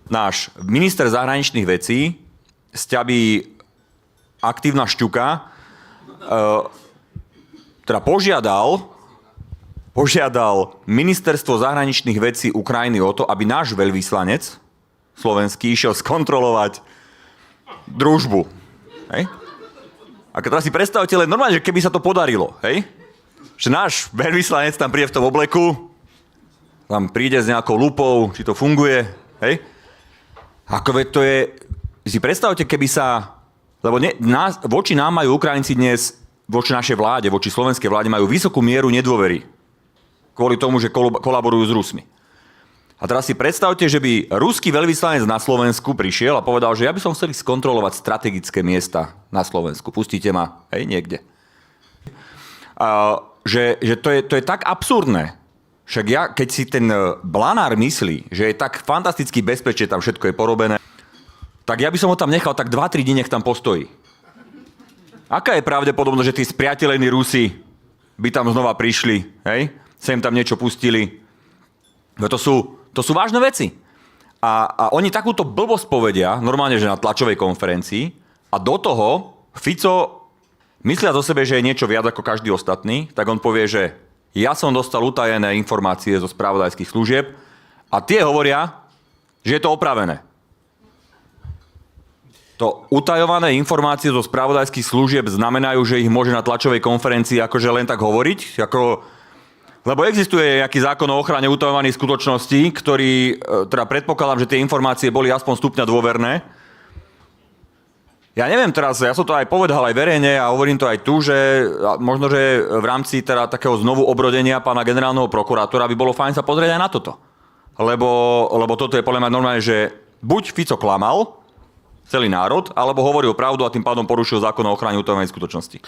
náš minister zahraničných vecí sťabí aktívna šťuka, teda požiadal ministerstvo zahraničných vecí Ukrajiny o to, aby náš veľvyslanec slovenský išiel skontrolovať družbu. Hej? A teraz si predstavte len normálne, že keby sa to podarilo, hej? Že náš veľvyslanec tam príde v tom obleku, tam príde s nejakou lupou, či to funguje, hej? Ako to je... Si predstavte, keby sa... Lebo voči nám majú Ukrajinci dnes, voči našej vláde, voči slovenskej vláde majú vysokú mieru nedôvery. Kvôli tomu, že kolaborujú s Rusmi. A teraz si predstavte, že by ruský veľvyslanec na Slovensku prišiel a povedal, že ja by som chcel skontrolovať strategické miesta na Slovensku. Pustíte ma, hej, niekde. Že to je tak absurdné. Však keď si ten Blanár myslí, že je tak fantasticky bezpečie, tam všetko je porobené, tak ja by som ho tam nechal tak 2-3 dní, nech tam postojí. Aká je pravdepodobnosť, že tí spriateľení Rusi by tam znova prišli, hej? Sem tam niečo pustili. No to sú vážne veci. A oni takúto blbosť povedia, normálne, že na tlačovej konferencii, a do toho Fico, myslia o sebe, že je niečo viac ako každý ostatný, tak on povie, že ja som dostal utajené informácie zo spravodajských služieb a tie hovoria, že je to opravené. To utajované informácie zo spravodajských služieb znamenajú, že ich môže na tlačovej konferencii akože len tak hovoriť, lebo existuje nejaký zákon o ochrane utajovaných skutočností, ktorý, teda predpokladám, že tie informácie boli aspoň stupňa dôverné. Ja neviem teraz, ja som to aj povedal aj verejne a hovorím to aj tu, že možno, že v rámci teda takého znovu obrodenia pána generálneho prokurátora by bolo fajn sa pozrieť aj na toto. Lebo toto je podľa mňa normálne, že buď Fico klamal celý národ, alebo hovoril pravdu a tým pádom porušil zákon o ochrane utajovanej skutočnosti.